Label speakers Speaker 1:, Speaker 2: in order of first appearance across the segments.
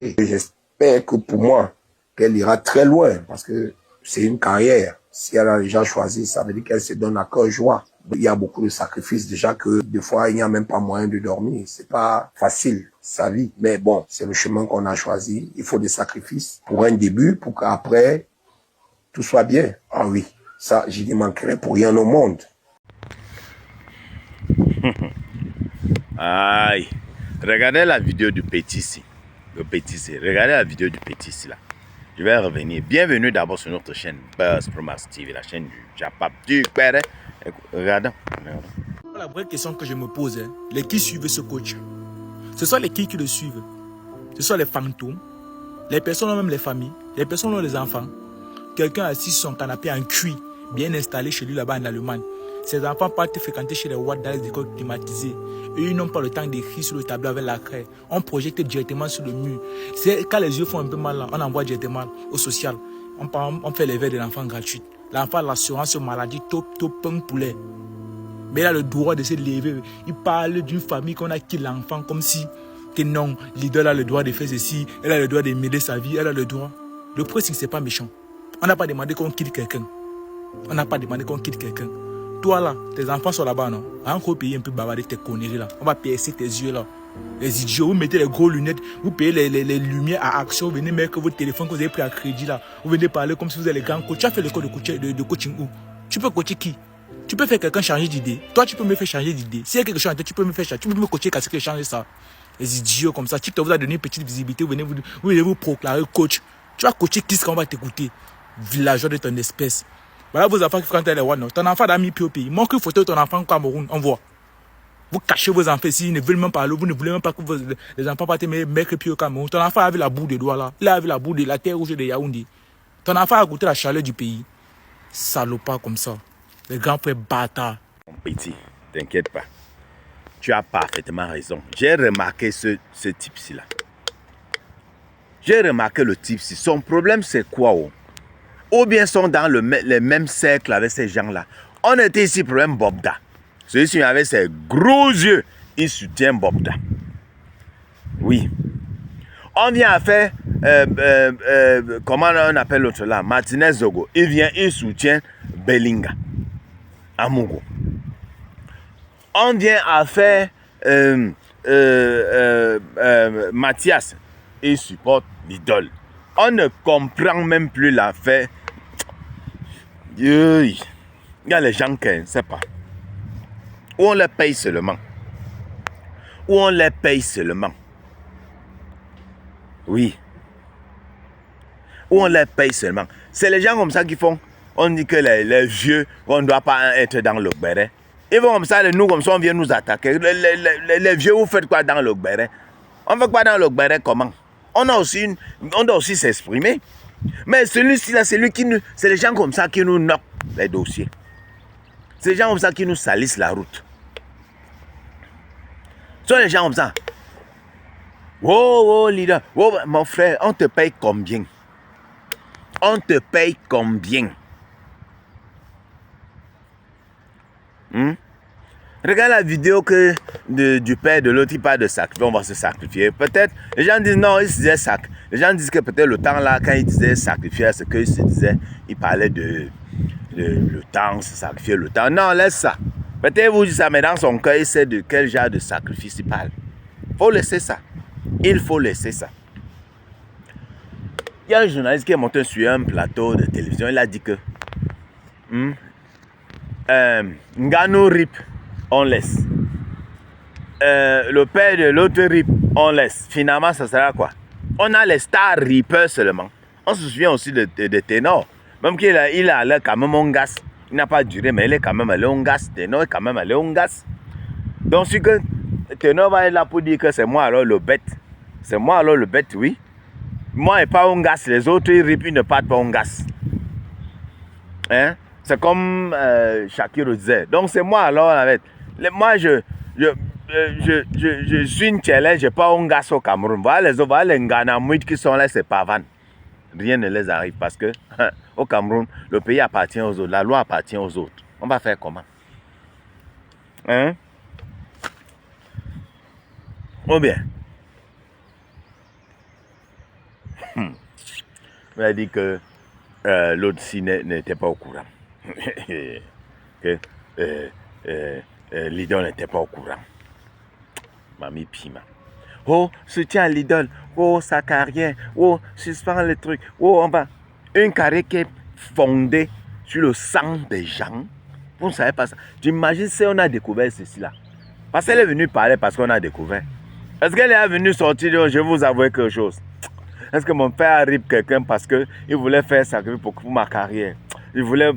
Speaker 1: Et j'espère que pour moi, qu'elle ira très loin parce que c'est une carrière. Si elle a déjà choisi, ça veut dire qu'elle se donne à cœur joie. Il y a beaucoup de sacrifices déjà que des fois, il n'y a même pas moyen de dormir. C'est pas facile, sa vie. Mais bon, c'est le chemin qu'on a choisi. Il faut des sacrifices pour un début, pour qu'après, tout soit bien. Ah oui, ça, j'y ne manquerai pour rien au monde.
Speaker 2: Aïe. Regardez la vidéo du petit ici. Le petit ici. Regardez la vidéo du petit ici là. Je vais revenir. Bienvenue d'abord sur notre chaîne Buzz Promax TV, la chaîne du Japap du Père. Regardons.
Speaker 3: La vraie question que je me pose, les qui suivent ce coach, ce sont les qui le suivent. Ce sont les fantômes, les personnes, même les familles, les personnes, les enfants. Quelqu'un assis sur son canapé en cuit, bien installé chez lui là-bas en Allemagne. Ses enfants partent fréquenter chez les Watt dans les écoles climatisées. Et ils n'ont pas le temps d'écrire sur le tableau avec la craie. On projette directement sur le mur. Quand les yeux font un peu mal, là, on envoie directement au social. On fait les verres de l'enfant gratuit. L'enfant a l'assurance maladie, top, un poulet. Mais il a le droit de se lever. Il parle d'une famille qu'on a quitté l'enfant comme si que non, l'idole a le droit de faire ceci, elle a le droit de mêler sa vie, elle a le droit. Le problème, c'est que ce n'est pas méchant. On n'a pas demandé qu'on quitte quelqu'un. On n'a pas demandé qu'on quitte quelqu'un. Toi là, tes enfants sont là-bas, non? Encore payer un peu bavarder tes conneries là. On va percer tes yeux là. Les idiots, vous mettez les gros lunettes, vous payez les lumières à action, vous venez mettre votre téléphone que vous avez pris à crédit là. Vous venez parler comme si vous êtes les grands coachs. Tu as fait le cours de coaching où? Tu peux coacher qui? Tu peux faire quelqu'un changer d'idée. Toi, tu peux me faire changer d'idée. S'il y a quelque chose en tête, tu peux me faire changer. Tu peux me coacher qu'à ce que changer ça. Les idiots comme ça. TikTok vous a donné une petite visibilité. Vous venez vous proclamer coach. Tu vas coacher qui quand on va t'écouter? Villageois de ton espèce. Voilà vos enfants qui fréquentent les One. Ton enfant a mis pied au pays. Montre une photo de ton enfant au Cameroun. On voit. Vous cachez vos enfants ici. Ils ne veulent même pas parler. Vous ne voulez même pas que les enfants partent mettre pied au Cameroun. Ton enfant a vu la boue de doigts là. Il a vu la boue de la terre rouge de Yaoundé. Ton enfant a goûté la chaleur du pays. Salopard comme ça. Les grands frères bâtards.
Speaker 2: Mon petit, t'inquiète pas. Tu as parfaitement raison. J'ai remarqué ce type-ci là. J'ai remarqué le type-ci. Son problème c'est quoi? Ou bien sont dans les mêmes cercles avec ces gens-là. On était ici pour un Bobda. Celui-ci avec ses gros yeux, il soutient Bobda. Oui. On vient à faire, comment on appelle l'autre là, Martinez Zogo. Il vient, il soutient Bellinga. Amugo. On vient à faire Mathias. Il supporte l'idole. On ne comprend même plus l'affaire. Il y a les gens qui ne savent pas. Ou on les paye seulement. Ou on les paye seulement. Oui. Ou on les paye seulement. C'est les gens comme ça qui font. On dit que les vieux, on ne doit pas être dans le béret. Ils vont comme ça, nous comme ça, on vient nous attaquer. Les vieux, vous faites quoi dans le béret? On fait quoi dans le béret comment? On doit aussi s'exprimer. Mais celui-ci là, c'est les gens comme ça qui nous knockent les dossiers. C'est les gens comme ça qui nous salissent la route. Ce sont les gens comme ça. Oh, leader. Oh, mon frère, on te paye combien? On te paye combien? Regarde la vidéo du père de l'autre, il parle de sacrifier, on va se sacrifier. Peut-être, les gens disent non, il se disait sac. Les gens disent que peut-être le temps là, quand il disait sacrifier, ce qu'il se disait, il parlait de le temps, se sacrifier le temps. Non, laisse ça. Peut-être vous dites ça, mais dans son cœur, il sait de quel genre de sacrifice il parle. Il faut laisser ça. Il faut laisser ça. Il y a un journaliste qui est monté sur un plateau de télévision, il a dit que Ngannou rip, on laisse. Le père de l'autre rip, on laisse. Finalement, ça sera quoi? On a les stars rippers seulement. On se souvient aussi de ténors. Même qu'il a allé quand même en gas. Il n'a pas duré, mais il est quand même allé en gas. Ténor est quand même allé en gas. Donc, si que ténor va être là pour dire que c'est moi alors le bête. C'est moi alors le bête, oui. Moi, et pas en gas. Les autres, ils rip, ils ne partent pas en gas. Hein? C'est comme Shakiro disait. Donc, c'est moi alors la bête. Moi, je suis une challenge, je pas un gars au Cameroun. Voilà les autres, voilà les Nganamouites qui sont là, c'est pavane. Rien ne les arrive parce que au Cameroun, le pays appartient aux autres, la loi appartient aux autres. On va faire comment? Hein? Ou bien, Il a dit que l'autre ci n'était pas au courant. Que l'idole n'était pas au courant. Mamie Pima. Oh, soutien à l'idole. Oh, sa carrière. Oh, suspend le truc. Oh, on va. Une carrière qui est fondée sur le sang des gens. Vous ne savez pas ça. J'imagine si on a découvert ceci là. Parce qu'elle est venue parler parce qu'on a découvert. Est-ce qu'elle est venue sortir de je vais vous avouer quelque chose? Est-ce que mon père arrive quelqu'un parce qu'il voulait faire ça pour ma carrière? Il voulait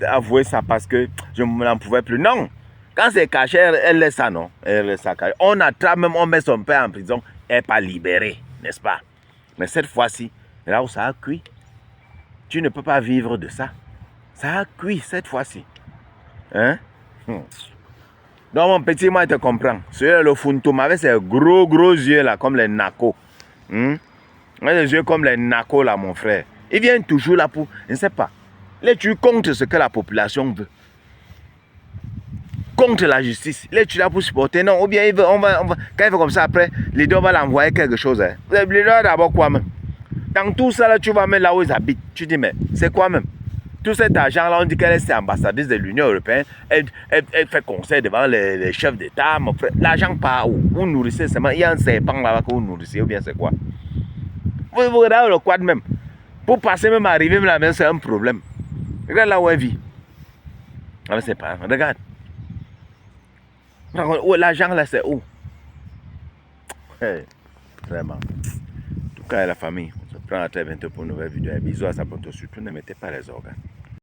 Speaker 2: avouer ça parce que je n'en pouvais plus. Non! Quand c'est caché, elle laisse ça, non? Elle laisse ça caché. On attrape même, on met son père en prison. Elle n'est pas libérée, n'est-ce pas? Mais cette fois-ci, là où ça a cuit, tu ne peux pas vivre de ça. Ça a cuit cette fois-ci. Hein? Donc mon petit, moi, je te comprends. Celui-là, le Funtum, avec ses gros yeux là, comme les nacos. Les yeux comme les nacos là, mon frère. Ils viennent toujours là pour, je ne sais pas. Là, tu contre ce que la population veut. Contre la justice. Là, tu es là pour supporter. Non, ou bien il veut, on va, quand il fait comme ça, après, l'idole va l'envoyer quelque chose. Hein. L'idole d'abord quoi même? Dans tout ça, là, tu vas mettre là où ils habitent. Tu dis, mais c'est quoi même? Tout cet argent-là, on dit qu'elle est ambassadrice de l'Union européenne. Elle fait conseil devant les chefs d'État. L'argent part où? Vous nourrissez seulement. Il y a un serpent là-bas que vous nourrissez, ou bien c'est quoi? Vous regardez le quad même. Pour passer même arriver même là, c'est un problème. Regarde là où elle vit. Ah, mais c'est pas. Regarde. L'argent là, c'est où? Hey, vraiment. En tout cas, la famille. On se prend à très bientôt pour une nouvelle vidéo. Bisous à sa pote. Surtout ne mettez pas les organes.